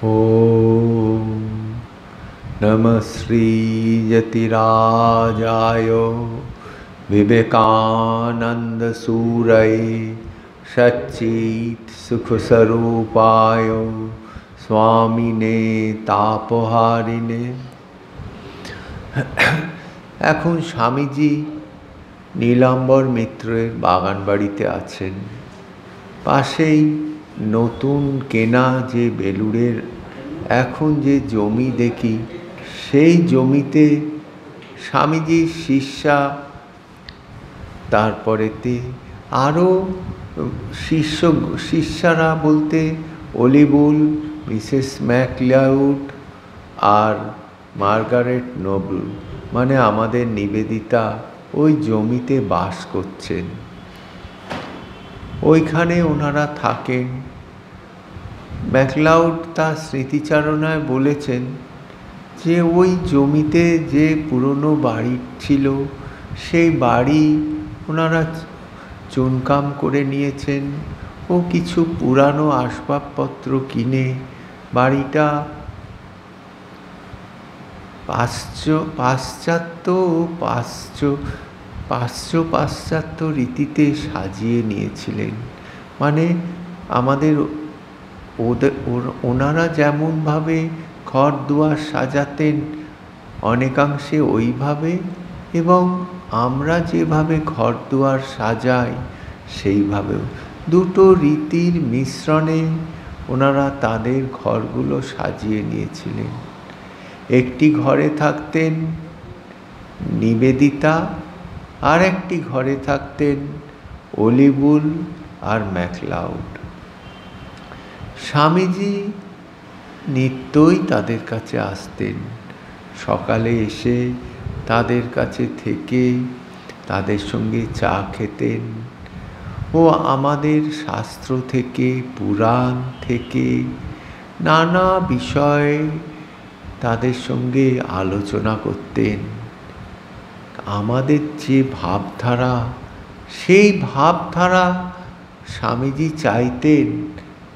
ॐ नमः श्रीयतिराजाय विवेकानन्दसूरये सच्चित् सुखस्वरूपाय स्वामिने तापहारिणे। এখন স্বামীজি নীলাম্বর মিত্রের বাগান বাড়িতে আছেন। পাশেই নতুন কেনা যে বেলুড়ের এখন যে জমি দেখি, সেই জমিতে স্বামীজির শিষ্যা, তারপরেতে আরও শিষ্যারা বলতে অলিবুল, মিসেস ম্যাকলাউড আর মার্গারেট নোবেল, মানে আমাদের নিবেদিতা, ওই জমিতে বাস করছেন। ওইখানে ওনারা থাকেন। ম্যাকলাউড তার স্মৃতিচারণায় বলেছেন যে ওই জমিতে যে পুরনো বাড়ি ছিল, সেই বাড়ি ওনারা চুনকাম করে নিয়েছেন ও কিছু পুরানো আসবাবপত্র কিনে বাড়িটা পাশ্চাত্য রীতিতে সাজিয়ে নিয়েছিলেন। মানে আমাদের ওনারা যেমনভাবে ঘর দুয়ার সাজাতেন অনেকাংশে ওইভাবে, এবং আমরা যেভাবে ঘর দুয়ার সাজাই সেইভাবেও দুটো রীতির মিশ্রণে ওনারা তাদের ঘরগুলো সাজিয়ে নিয়েছিলেন। একটি ঘরে থাকতেন নিবেদিতা, আর একটি ঘরে থাকতেন অলিবুল আর ম্যাকলাউড। স্বামীজি নিত্যই তাদের কাছে আসতেন। সকালে এসে তাদের কাছে থেকে তাদের সঙ্গে চা খেতেন ও আমাদের শাস্ত্র থেকে, পুরাণ থেকে নানা বিষয়ে তাদের সঙ্গে আলোচনা করতেন। আমাদের যে ভাবধারা, সেই ভাবধারা স্বামীজি চাইতেন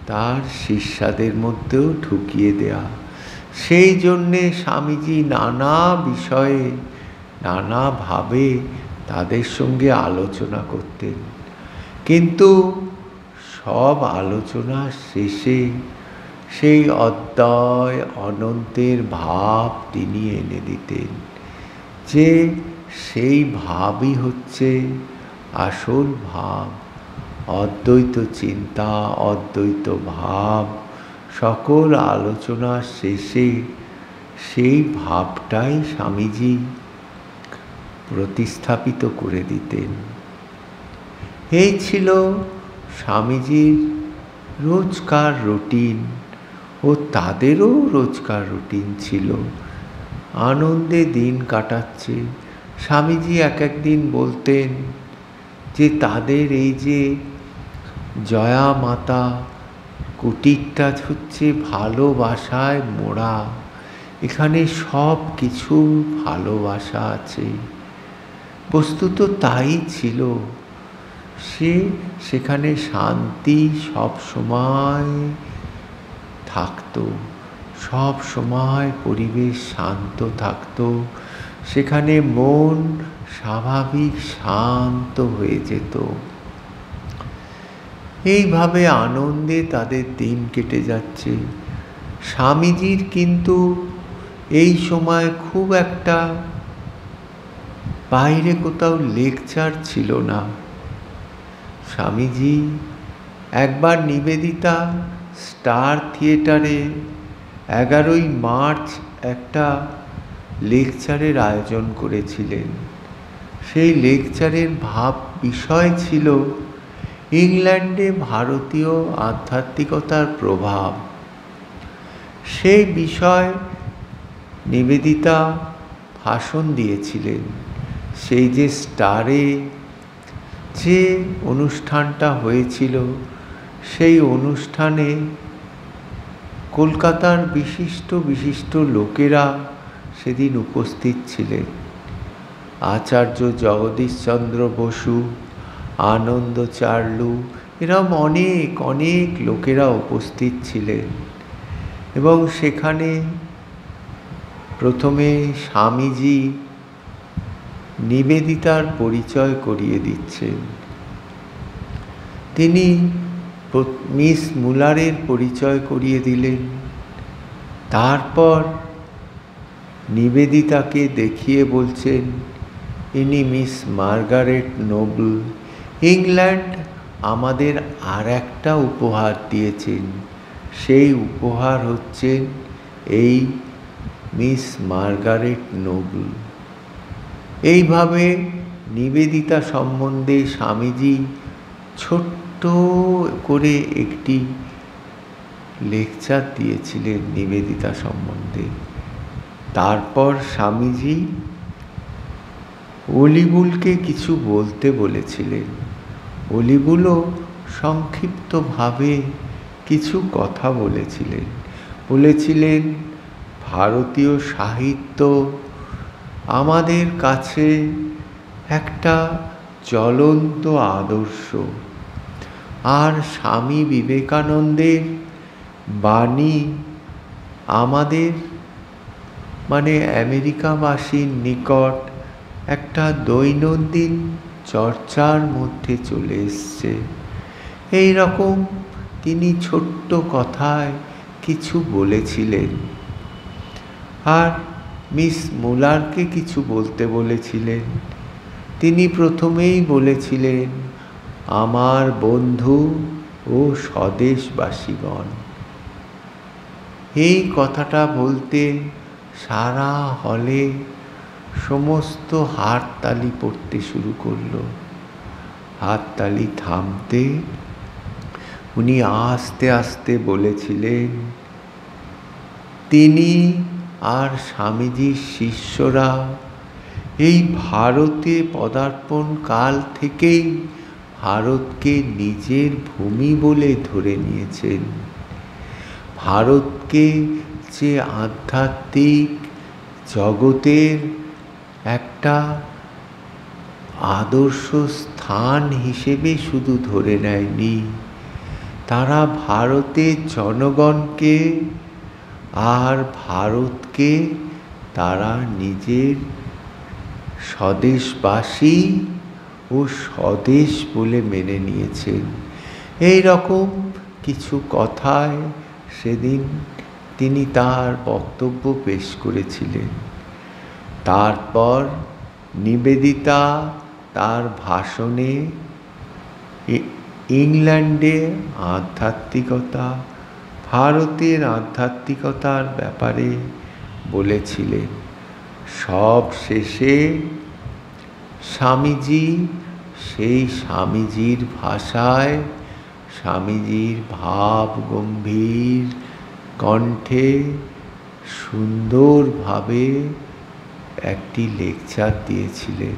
তার শিষ্যাদের মধ্যেও ঢুকিয়ে দেয়া। সেই জন্যে স্বামীজি নানা বিষয়ে নানাভাবে তাদের সঙ্গে আলোচনা করতেন। কিন্তু সব আলোচনা শেষে সেই অদ্বয় অনন্তের ভাব তিনি এনে দিতেন, যে সেই ভাবই হচ্ছে আসল ভাব। অদ্বৈত চিন্তা, অদ্বৈত ভাব, সকল আলোচনার শেষে সেই ভাবটাই স্বামীজি প্রতিস্থাপিত করে দিতেন। এই ছিল স্বামীজির রোজকার রুটিন, ও তাদেরও রোজকার রুটিন ছিল। আনন্দে দিন কাটাচ্ছে। স্বামীজি এক একদিন বলতেন যে তাদের এই যে জয়া মাতা কুটিরটা হচ্ছে ভালোবাসায় মোড়া, এখানে সব কিছু ভালোবাসা আছে। বস্তুত তাই ছিল। সেখানে শান্তি সব সময় থাকতো, সব সময় পরিবেশ শান্ত থাকতো। সেখানে মন স্বাভাবিক শান্ত হয়ে যেত। এইভাবে আনন্দে তাদের দিন কেটে যাচ্ছে। স্বামীজির কিন্তু এই সময় খুব একটা বাইরে কোথাও লেকচার ছিল না। স্বামীজি একবার নিবেদিতা স্টার থিয়েটারে 11ই মার্চ একটা লেকচারের আয়োজন করেছিলেন। সেই লেকচারের বিষয় ছিল ইংল্যান্ডে ভারতীয় আধ্যাত্মিকতার প্রভাব। সেই বিষয় নিবেদিতা ভাষণ দিয়েছিলেন। সেই যে স্টারে যে অনুষ্ঠানটা হয়েছিল, সেই অনুষ্ঠানে কলকাতার বিশিষ্ট লোকেরা সেদিন উপস্থিত ছিলেন। আচার্য জগদীশচন্দ্র বসু, আনন্দ চার্লু, এরকম অনেক লোকেরা উপস্থিত ছিলেন। এবং সেখানে প্রথমে স্বামীজি নিবেদিতার পরিচয় করিয়ে দিচ্ছেন। তিনি মিস মুলারের পরিচয় করিয়ে দিলেন। তারপর নিবেদিতাকে দেখিয়ে বলছেন, ইনি মিস মার্গারেট নোবেল। ইংল্যান্ড আমাদের আর একটা উপহার দিয়েছেন, সেই উপহার হচ্ছেন এই মিস মার্গারেট নোবেল। এইভাবে নিবেদিতা সম্বন্ধে স্বামীজি ছোট্ট করে একটি লেকচার দিয়েছিলেন নিবেদিতা সম্বন্ধে। তারপর স্বামীজি অলিবুলকে কিছু বলতে বলেছিলেন। অলিবুলও সংক্ষিপ্তভাবে কিছু কথা বলেছিলেন ভারতীয় সাহিত্য আমাদের কাছে একটা জ্বলন্ত আদর্শ, আর স্বামী বিবেকানন্দের বাণী আমাদের আমেরিকাবাসীর নিকট একটা দৈনন্দিন চর্চার মধ্যে চলে এসছে। এই রকম তিনি ছোট্ট কথায় কিছু বলেছিলেন। আর মিস মুলারকে কিছু বলতে বলেছিলেন। তিনি প্রথমেই বলেছিলেন, আমার বন্ধু ও স্বদেশবাসীগণ। এই কথাটা বলতে সারা হলে সমস্ত হাততালি পড়তে শুরু করলো। হাততালি থামতে উনি আস্তে আস্তে বলেছিলেন, তিনি আর স্বামীজির শিষ্যরা এই ভারতে পদার্পণ কাল থেকেই ভারতকে নিজের ভূমি বলে ধরে নিয়েছেন। ভারতকে যে আধ্যাত্মিক জগতের একটা আদর্শ স্থান হিসেবে শুধু ধরে নেয়নি, তারা ভারতের জনগণকে আর ভারতকে তারা নিজের স্বদেশবাসী ও স্বদেশ বলে মেনে নিয়েছেন। এই রকম কিছু কথায় সেদিন তিনি তার বক্তব্য পেশ করেছিলেন। তারপর নিবেদিতা তার ভাষণে ইংল্যান্ডে আধ্যাত্মিকতা, ভারতের আধ্যাত্মিকতার ব্যাপারে বলেছিলেন। সব শেষে স্বামীজি সেই স্বামীজির ভাষায়, স্বামীজির ভাব গম্ভীর কণ্ঠে সুন্দরভাবে একটি লেকচার দিয়েছিলেন।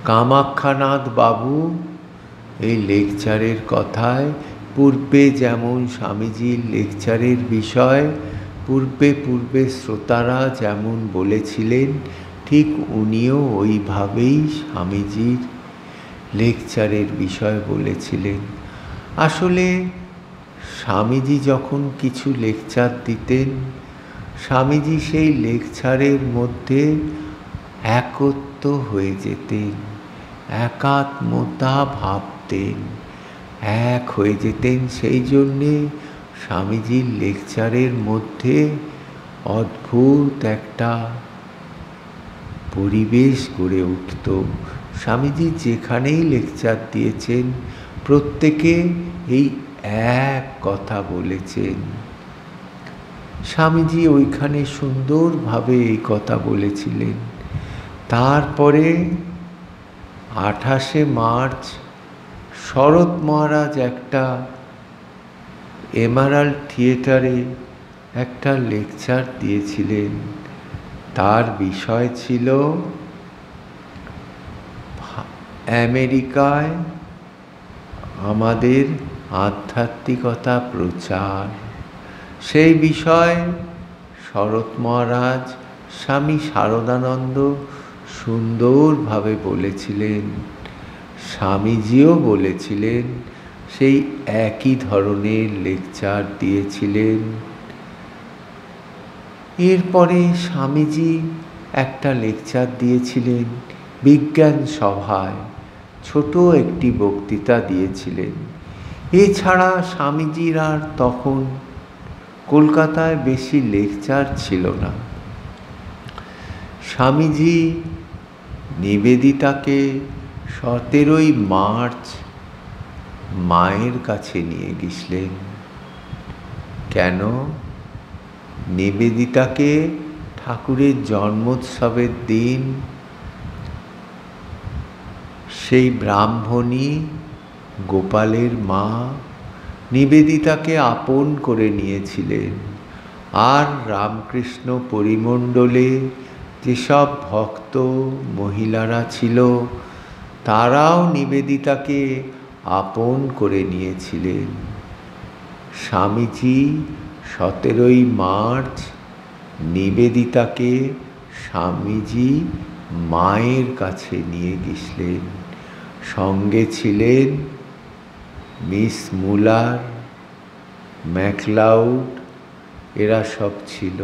কামাখ্যানাথ বাবু এই লেকচারের কথায়, পূর্বে যেমন স্বামীজির লেকচারের বিষয় পূর্বে শ্রোতারা যেমন বলেছিলেন, ঠিক উনিও ওইভাবেই স্বামীজির লেকচারের বিষয় বলেছিলেন। আসলে স্বামীজি যখন কিছু লেকচার দিতেন, স্বামীজি সেই লেকচারের মধ্যে একত্ব হয়ে যেতেন, একাত্মতা ভাবতেন, এক হয়ে যেতেন। সেই জন্যে স্বামীজির লেকচারের মধ্যে অদ্ভুত একটা পরিবেশ গড়ে উঠত। স্বামীজি যেখানেই লেকচার দিয়েছেন, প্রত্যেকে এই এক কথা বলেছেন। স্বামীজি ওইখানে সুন্দরভাবে এই কথা বলেছিলেন। তারপরে 28শে মার্চ শরৎ মহারাজ একটা এমারাল্ড থিয়েটারে একটা লেকচার দিয়েছিলেন। তার বিষয় ছিল আমেরিকায় আমাদের আধ্যাত্মিকতা প্রচার। সেই বিষয় শরৎ মহারাজ, স্বামী শারদানন্দ সুন্দরভাবে বলেছিলেন। স্বামীজিও বলেছিলেন, সেই একই ধরনের লেকচার দিয়েছিলেন এরপরে স্বামীজি একটা লেকচার দিয়েছিলেন বিজ্ঞান সভায়, ছোট একটি বক্তৃতা দিয়েছিলেন। এছাড়া স্বামীজির আর তখন কলকাতায় বেশি লেকচার ছিল না। স্বামীজি নিবেদিতাকে 17ই মার্চ মায়ের কাছে নিয়ে গেছিলেন। কেন? নিবেদিতাকে ঠাকুরের জন্মোৎসবের দিন সেই ব্রাহ্মণী গোপালের মা নিবেদিতাকে আপন করে নিয়েছিলেন। আর রামকৃষ্ণ পরিমণ্ডলে যেসব ভক্ত মহিলারা ছিল তারাও নিবেদিতাকে আপন করে নিয়েছিলেন। স্বামীজি 17ই মার্চ নিবেদিতাকে স্বামীজি মায়ের কাছে নিয়ে গেছিলেন। সঙ্গে ছিলেন মিস মুলার, ম্যাকলাউড, এরা সব ছিল।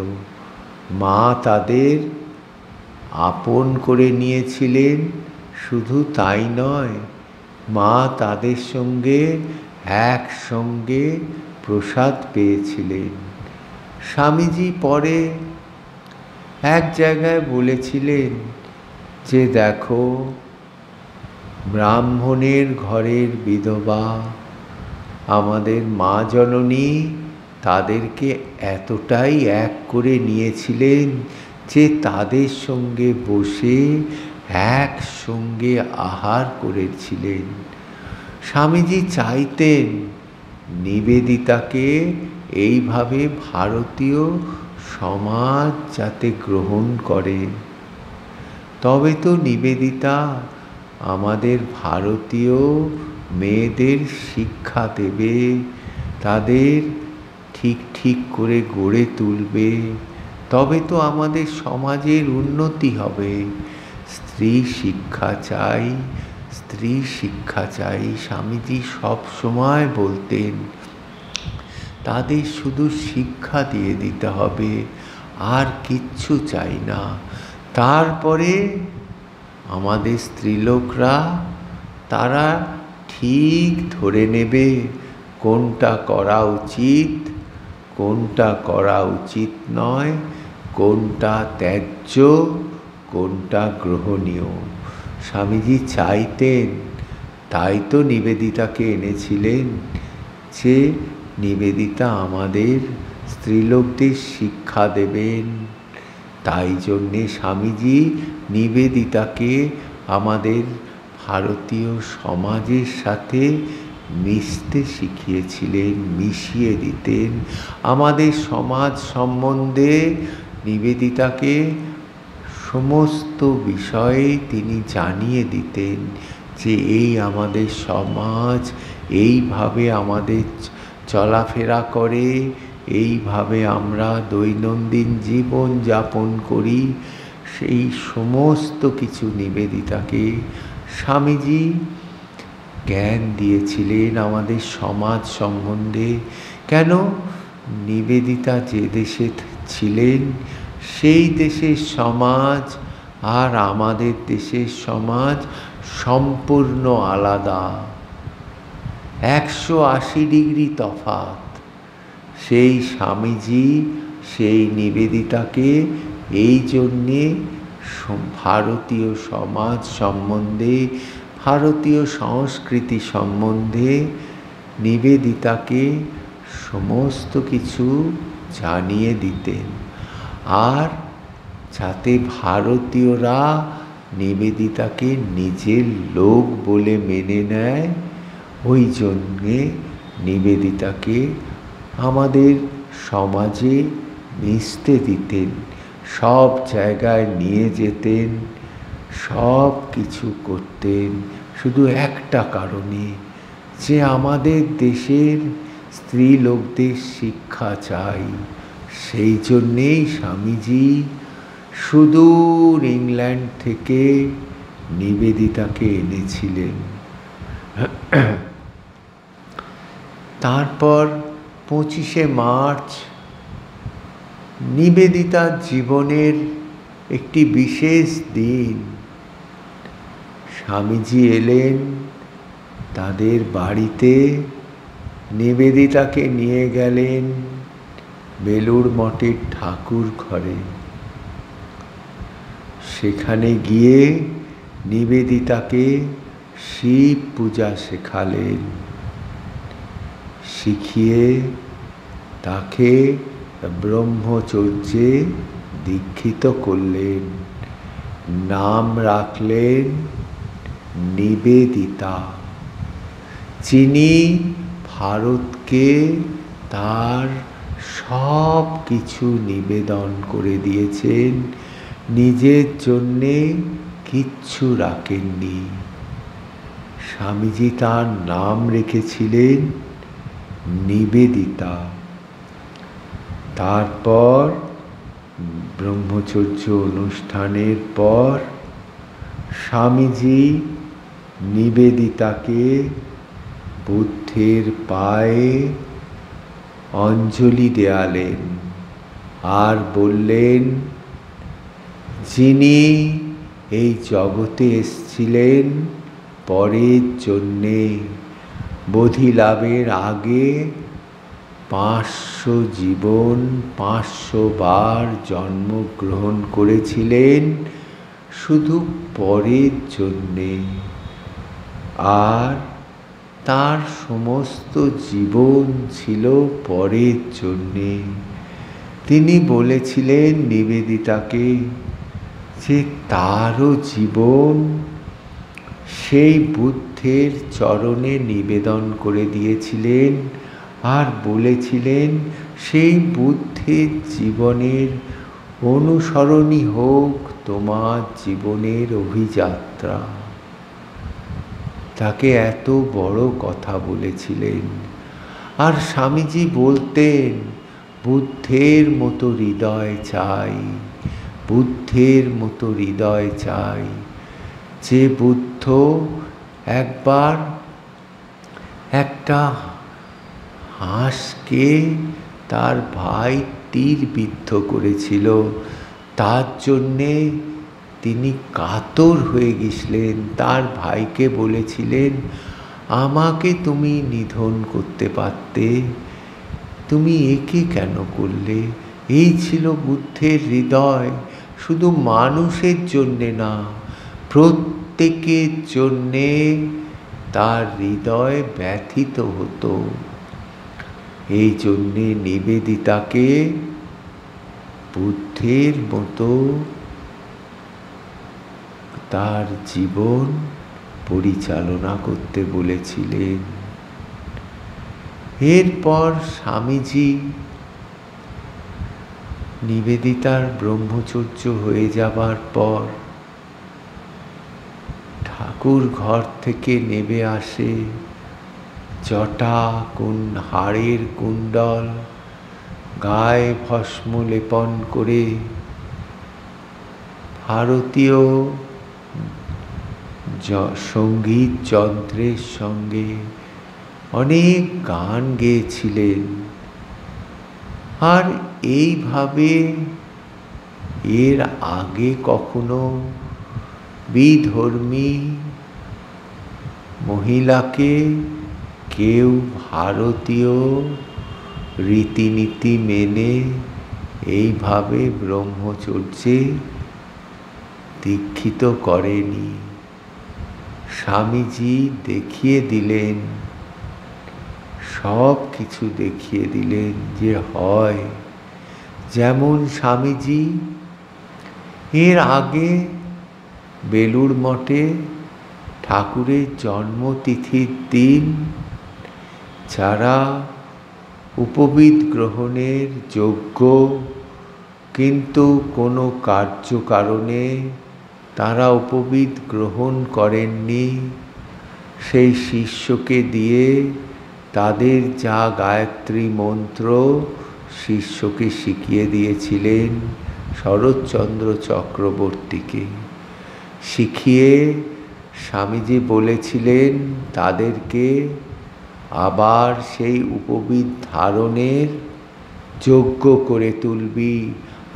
মা তাদের আপন করে নিয়েছিলেন। শুধু তাই নয়, মা তাদের সঙ্গে একসঙ্গে প্রসাদ পেয়েছিলেন। স্বামীজি পরে এক জায়গায় বলেছিলেন যে দেখো, ব্রাহ্মণের ঘরের বিধবা আমাদের মা জননী তাদেরকে এতটাই এক করে নিয়েছিলেন যে তাদের সঙ্গে বসে একসঙ্গে আহার করেছিলেন। স্বামীজি চাইতেন নিবেদিতাকে এইভাবে ভারতীয় সমাজ যাতে গ্রহণ করে, তবে তো নিবেদিতা আমাদের ভারতীয় মেয়েদের শিক্ষা দেবে, তাদের ঠিক ঠিক করে গড়ে তুলবে, তবে তো আমাদের সমাজের উন্নতি হবে। স্ত্রী শিক্ষা চাই, স্ত্রী শিক্ষা চাই। স্বামীজি সব সময় বলতেন তাদের শুধু শিক্ষা দিয়ে দিতে হবে, আর কিচ্ছু চাই না। তারপরে আমাদের স্ত্রীলোকরা তারা ঠিক ধরে নেবে কোনটা করা উচিত, কোনটা করা উচিত নয়, কোনটা ত্যায্য, কোনটা গ্রহণীয়। স্বামীজি চাইতেন, তাই তো নিবেদিতাকে এনেছিলেন, যে নিবেদিতা আমাদের স্ত্রীলোকদের শিক্ষা দেবেন। তাই জন্যে স্বামীজি নিবেদিতাকে আমাদের ভারতীয় সমাজের সাথে মিশতে শিখিয়েছিলেন, মিশিয়ে দিতেন। আমাদের সমাজ সম্বন্ধে নিবেদিতাকে সমস্ত বিষয়ে তিনি জানিয়ে দিতেন যে এই আমাদের সমাজ, এইভাবে আমাদের চলাফেরা করে, এইভাবে আমরা দৈনন্দিন জীবন যাপন করি। সেই সমস্ত কিছু নিবেদিতাকে স্বামীজি জ্ঞান দিয়েছিলেন আমাদের সমাজ সম্বন্ধে। কেন? নিবেদিতা যে দেশে ছিলেন সেই দেশের সমাজ আর আমাদের দেশের সমাজ সম্পূর্ণ আলাদা, 180 ডিগ্রি তফাৎ। সেই স্বামীজি সেই নিবেদিতাকে এই জন্যে ভারতীয় সমাজ সম্বন্ধে, ভারতীয় সংস্কৃতি সম্বন্ধে নিবেদিতাকে সমস্ত কিছু জানিয়ে দিতেন। আর যাতে ভারতীয়রা নিবেদিতাকে নিজের লোক বলে মেনে নেয়, ওই জন্যে নিবেদিতাকে আমাদের সমাজে মিশতে দিতেন, সব জায়গায় নিয়ে যেতেন, সব কিছু করতেন, শুধু একটা কারণে, যে আমাদের দেশের স্ত্রী লোকদের শিক্ষা চাই। সেই জন্যেই স্বামীজি সুদূর ইংল্যান্ড থেকে নিবেদিতাকে এনেছিলেন। তারপর 25শে মার্চ নিবেদিতার জীবনের একটি বিশেষ দিন। স্বামীজি এলেন তাদের বাড়িতে, নিবেদিতাকে নিয়ে গেলেন বেলুড় মঠের ঠাকুর ঘরে। সেখানে গিয়ে নিবেদিতাকে শিব পূজা শেখালেন। শিখিয়ে তাকে ব্রহ্মচর্যে দীক্ষিত করলেন। নাম রাখলেন নিবেদিতা, যিনি ভারতকে তার সব কিছু নিবেদন করে দিয়েছেন, নিজের জন্যে কিচ্ছু রাখেননি। স্বামীজি তার নাম রেখেছিলেন নিবেদিতা। তারপর ব্রহ্মচর্য অনুষ্ঠানের পর স্বামীজি নিবেদিতাকে বুদ্ধের পায়ে অঞ্জলি দেয়ালেন আর বললেন, যিনি এই জগতে এসেছিলেন পরের জন্যে, বোধি লাভের আগে 500 জীবন 500 বার জন্মগ্রহণ করেছিলেন শুধু পরের জন্যে, আর তার সমস্ত জীবন ছিল পরের জন্যে। তিনি বলেছিলেন নিবেদিতাকে যে তারও জীবন সেই বুদ্ধের চরণে নিবেদন করে দিয়েছিলেন, আর বলেছিলেন সেই বুদ্ধের জীবনের অনুসরণই হোক তোমার জীবনের অভিযাত্রা। তাকে এত বড় কথা বলেছিলেন। আর স্বামীজি বলতেন, বুদ্ধের মতো হৃদয় চাই, বুদ্ধের মতো হৃদয় চাই। যে বুদ্ধ একবার একটা হাঁসকে তার ভাই তীরবিদ্ধ করেছিল, তার জন্যে তিনি কাতর হয়ে গেছিলেন। তার ভাইকে বলেছিলেন, আমাকে তুমি নিধন করতে পারতে, তুমি একে কেন করলে? এই ছিল বুদ্ধের হৃদয়, শুধু মানুষের জন্যে না, প্রত্যেকের জন্যে তার হৃদয় ব্যথিত হতো। এই জন্যে নিবেদিতাকে বুদ্ধের মতো তার জীবন পরিচালনা করতে বলেছিলেন। এরপর স্বামীজি নিবেদিতার ব্রহ্মচর্য হয়ে যাবার পর ঠাকুর ঘর থেকে নেমে আসে, জটা হাড়ের কুণ্ডল, গায়ে ভস্ম লেপন করে ভারতীয় সঙ্গীত যন্ত্রের সঙ্গে অনেক গান গেয়েছিলেন। আর এইভাবে এর আগে কখনো বিধর্মী মহিলাকে কেউ ভারতীয় রীতিনীতি মেনে এইভাবে ব্রহ্মচর্যে দীক্ষিত করেনি। স্বামীজি দেখিয়ে দিলেন, সব কিছু দেখিয়ে দিলেন যে হয়। যেমন স্বামীজি এর আগে বেলুড় মঠে ঠাকুরের জন্মতিথির দিন যারা উপবীত গ্রহণের যোগ্য, কিন্তু কোনো কার্যকারণে তারা উপবীত গ্রহণ করেননি, সেই শিষ্যকে দিয়ে তাদের যা গায়ত্রী মন্ত্র শিষ্যকে শিখিয়ে দিয়েছিলেন, শরৎচন্দ্র চক্রবর্তীকে শিখিয়ে স্বামীজি বলেছিলেন তাদেরকে আবার সেই উপবীত ধারণের যজ্ঞ করে তুলবি।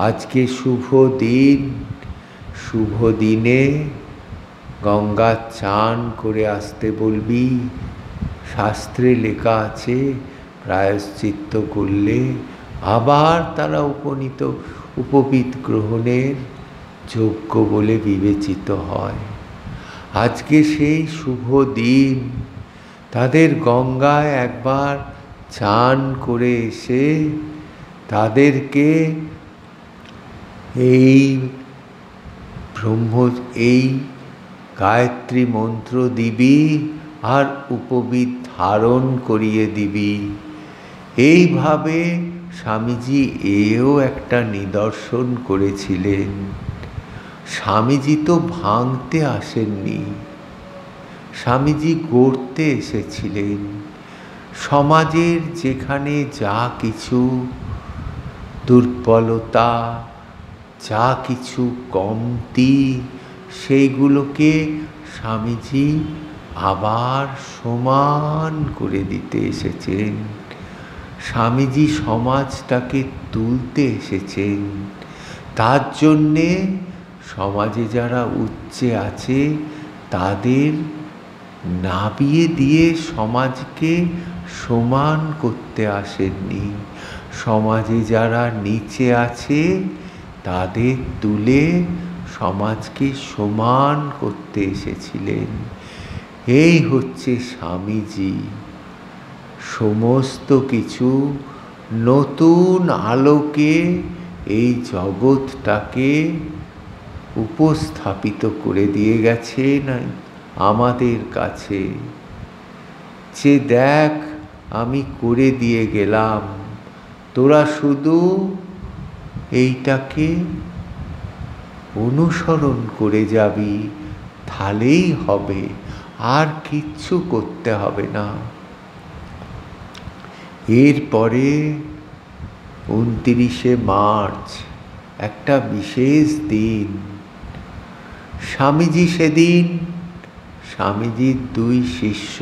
আজকে শুভ দিন, শুভ দিনে গঙ্গা চান করে আসতে বলবি। শাস্ত্রে লেখা আছে প্রায়শ্চিত্ত করলে আবার তারা উপবীত গ্রহণের যোগ্য বলে বিবেচিত হয়। আজকে সেই শুভ দিন, তাদের গঙ্গায় একবার চান করে এসে তাদেরকে এই এই গায়ত্রী মন্ত্র দিবি আর উপবীত ধারণ করিয়ে দিবি। এইভাবে স্বামীজি এও একটা নিদর্শন করেছিলেন। স্বামীজি তো ভাঙতে আসেননি, স্বামীজি গড়তে এসেছিলেন। সমাজের যেখানে যা কিছু দুর্বলতা, যা কিছু কমতি, সেইগুলোকে স্বামীজি আবার সমান করে দিতে এসেছেন। স্বামীজি সমাজটাকে তুলতে এসেছেন। তার জন্যে সমাজে যারা উচ্চে আছে তাদের নাবিয়ে দিয়ে সমাজকে সমান করতে আসেননি। সমাজে যারা নিচে আছে তাদের তুলে সমাজকে সমান করতে এসেছিলেন। এই হচ্ছে স্বামীজি। সমস্ত কিছু নতুন আলোকে এই জগৎটাকে উপস্থাপিত করে দিয়ে গেছেন আমাদের কাছে, যে দেখ আমি করে দিয়ে গেলাম, তোরা শুধু এইটাকে অনুসরণ করে যাবি, তাহলেই হবে, আর কিচ্ছু করতে হবে না। এরপরে 29শে মার্চ একটা বিশেষ দিন। স্বামীজি সেদিন স্বামীজির 2 শিষ্য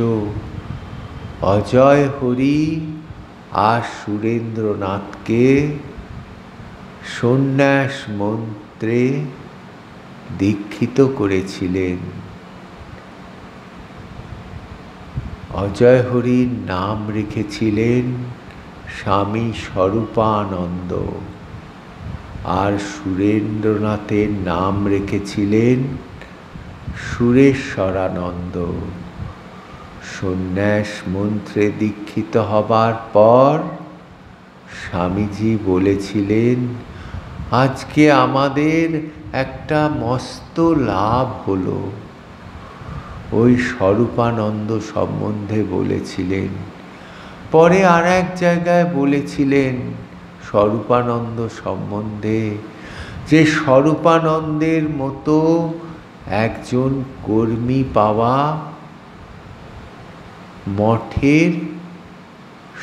অজয় হরি আর সুরেন্দ্রনাথকে সন্ন্যাস মন্ত্রে দীক্ষিত করেছিলেন। অজয় হরির নাম রেখেছিলেন স্বামী স্বরূপানন্দ, আর সুরেন্দ্রনাথের নাম রেখেছিলেন সুরেশ্বরানন্দ। সন্ন্যাস মন্ত্রে দীক্ষিত হবার পর স্বামীজি বলেছিলেন, আজকে আমাদের একটা মস্ত লাভ হলো। ওই স্বরূপানন্দ সম্বন্ধে বলেছিলেন। পরে আর এক জায়গায় বলেছিলেন স্বরূপানন্দ সম্বন্ধে, যে স্বরূপানন্দের মতো একজন কর্মী পাওয়া মঠের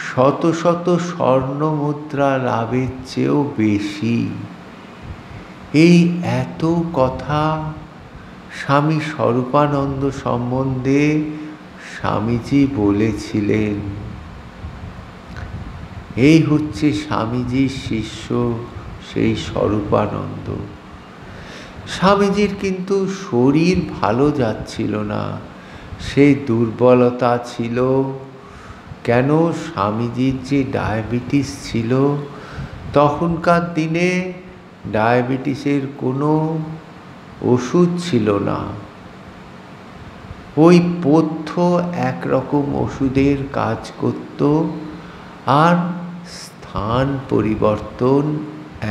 শত শত স্বর্ণ মুদ্রা লাভের চেয়েও বেশি। এই এত কথা স্বামী স্বরূপানন্দ সম্বন্ধে স্বামীজি বলেছিলেন। এই হচ্ছে স্বামীজির শিষ্য সেই স্বরূপানন্দ। স্বামীজির কিন্তু শরীর ভালো যাচ্ছিল না, সেই দুর্বলতা ছিল। কেন? স্বামীজির যে ডায়াবেটিস ছিল, তখনকার দিনে ডায়াবেটিসের কোনো ওষুধ ছিল না। ওই পথ্য একরকম ওষুধের কাজ করত, আর স্থান পরিবর্তন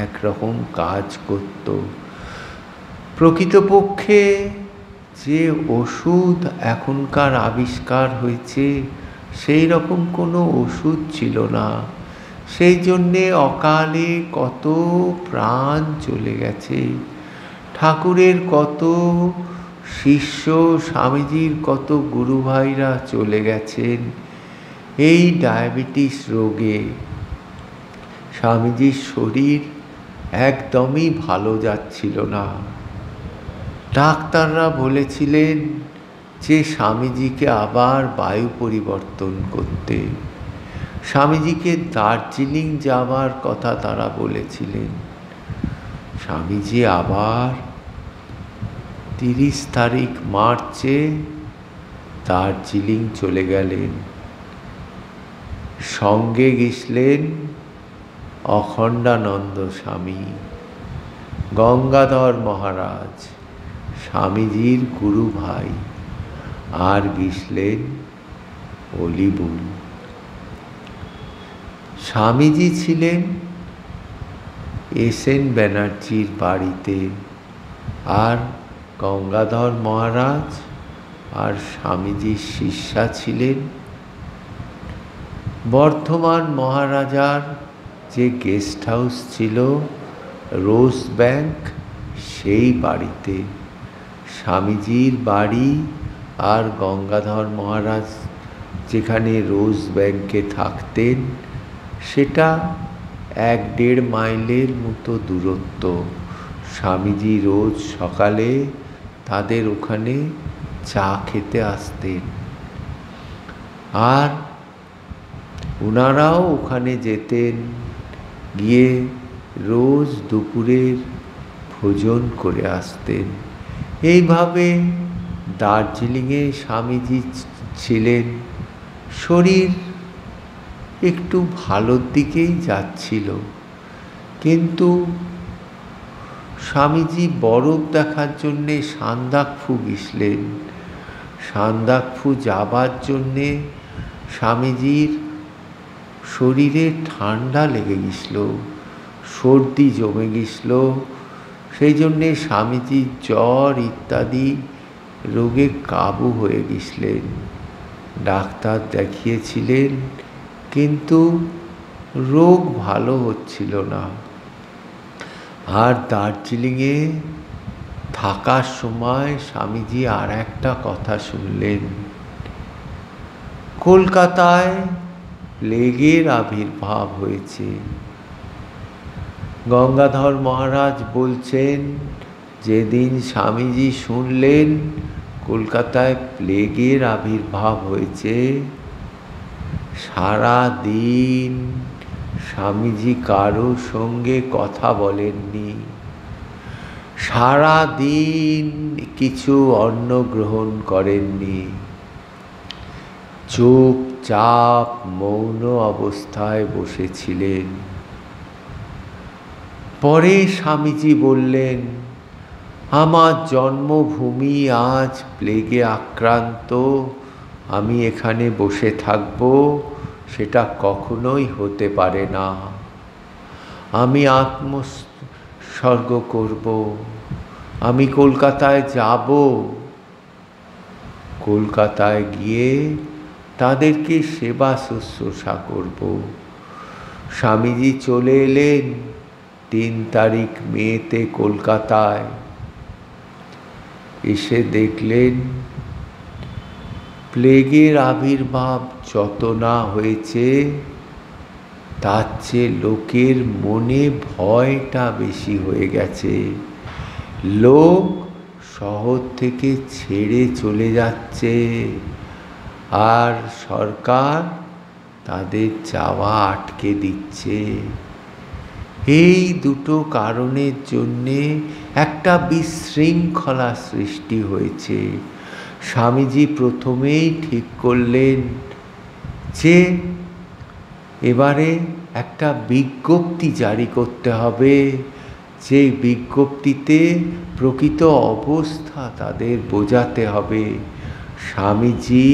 একরকম কাজ করত। প্রকৃতপক্ষে যে ওষুধ এখনকার আবিষ্কার হয়েছে, সেই রকম কোনো ওষুধ ছিল না। সেই জন্যে অকালে কত প্রাণ চলে গেছে। ঠাকুরের কত শিষ্য, স্বামীজির কত গুরু ভাইরা চলে গেছেন এই ডায়াবেটিস রোগে। স্বামীজির শরীর একদমই ভালো যাচ্ছিল না। ডাক্তাররা বলেছিলেন যে স্বামীজিকে আবার বায়ু পরিবর্তন করতে। স্বামীজিকে দার্জিলিং যাওয়ার কথা তারা বলেছিলেন। স্বামীজি আবার 30 তারিখ মার্চে দার্জিলিং চলে গেলেন। সঙ্গে গেছিলেন অখণ্ডানন্দ স্বামী, গঙ্গাধর মহারাজ স্বামীজির গুরু ভাই, আর গেছিলেন অলিবুল। স্বামীজি ছিলেন এস.এন. ব্যানার্জির বাড়িতে, আর গঙ্গাধর মহারাজ আর স্বামীজির শিষ্যা ছিলেন বর্ধমান মহারাজার যে গেস্ট হাউস ছিল রোজ ব্যাংক, সেই বাড়িতে। স্বামীজির বাড়ি আর গঙ্গাধর মহারাজ যেখানে রোজ ব্যাংকে থাকতেন সেটা 1-1.5 মাইলের মতো দূরত্ব। স্বামীজি রোজ সকালে তাদের ওখানে চা খেতে আসতেন, আর ওনারাও ওখানে যেতেন, গিয়ে রোজ দুপুরের ভোজন করে আসতেন। এইভাবে দার্জিলিংয়ে স্বামীজি ছিলেন। শরীর একটু ভালোর দিকেই যাচ্ছিল, কিন্তু স্বামীজি বরফ দেখার জন্যে সান্দাকফু গেছিলেন। সান্দাকফু যাবার জন্যে স্বামীজির শরীরে ঠান্ডা লেগে গেছিল, সর্দি জমে গেছিল। সেই জন্যে স্বামীজি জ্বর ইত্যাদি রোগে কাবু হয়ে গেছিলেন। ডাক্তার দেখিয়েছিলেন, কিন্তু রোগ ভালো হচ্ছিল না। আর দার্জিলিংয়ে থাকার সময় স্বামীজি আর একটা কথা শুনলেন, কলকাতায় প্লেগের আবির্ভাব হয়েছে। গঙ্গাধর মহারাজ বলছেন, যেদিন স্বামীজি শুনলেন কলকাতায় প্লেগের আবির্ভাব হয়েছে, সারা দিন স্বামীজি কারো সঙ্গে কথা বলেননি, সারা দিন কিছু অন্ন গ্রহণ করেননি, চুপচাপ মৌন অবস্থায় বসেছিলেন। পরে স্বামীজি বললেন, আমার জন্মভূমি আজ প্লেগে আক্রান্ত, আমি এখানে বসে থাকব সেটা কখনোই হতে পারে না। আমি আত্মোৎসর্গ করব, আমি কলকাতায় যাব, কলকাতায় গিয়ে তাদেরকে সেবা শুশ্রূষা করব। স্বামীজি চলে এলেন 3 তারিখ মেতে কলকাতায়। এসে দেখলেন প্লেগের আবির্ভাব যত না হয়েছে, তার চেয়ে লোকের মনে ভয়টা বেশি হয়ে গেছে। লোক শহর থেকে ছেড়ে চলে যাচ্ছে, আর সরকার তাদের যাওয়া আটকে দিচ্ছে। এই দুটো কারণের জন্যে একটা বিশৃঙ্খলা সৃষ্টি হয়েছে। স্বামীজি প্রথমেই ঠিক করলেন যে এবারে একটা বিজ্ঞপ্তি জারি করতে হবে, যে বিজ্ঞপ্তিতে প্রকৃত অবস্থা তাদের বোঝাতে হবে। স্বামীজি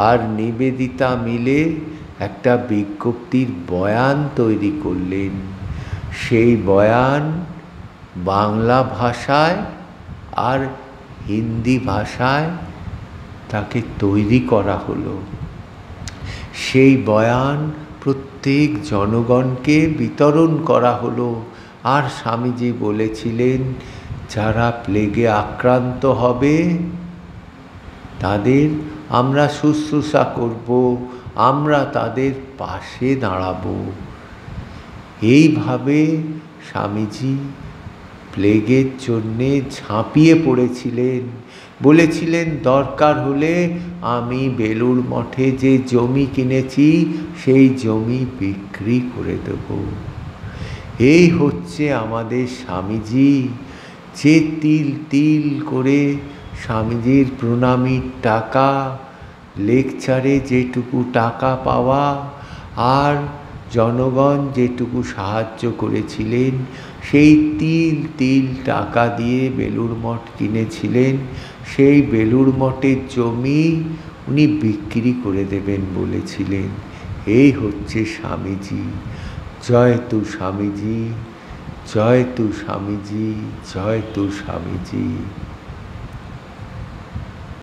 আর নিবেদিতা মিলে একটা বিজ্ঞপ্তির বয়ান তৈরি করলেন। সেই বয়ান বাংলা ভাষায় আর হিন্দি ভাষায় তাকে তৈরি করা হলো। সেই বয়ান প্রত্যেক জনগণকে বিতরণ করা হলো। আর স্বামীজি বলেছিলেন, যারা প্লেগে আক্রান্ত হবে তাদের আমরা শুশ্রূষা করব, আমরা তাদের পাশে দাঁড়াবো। এইভাবে স্বামীজি প্লেগের জন্যে ঝাঁপিয়ে পড়েছিলেন। বলেছিলেন দরকার হলে আমি বেলুড় মঠে যে জমি কিনেছি সেই জমি বিক্রি করে দেব। এই হচ্ছে আমাদের স্বামীজি, যে তিল তিল করে স্বামীজির প্রণামীর টাকা, লেকচারে যেটুকু টাকা পাওয়া, আর জনগণ যেটুকু সাহায্য করেছিলেন, সেই তিল তিল টাকা দিয়ে বেলুড় মঠ কিনেছিলেন। সেই বেলুড় মঠের জমি উনি বিক্রি করে দেবেন বলেছিলেন। এই হচ্ছে স্বামীজি। জয় তু স্বামীজি, জয় তু স্বামীজি, জয় তু স্বামীজি।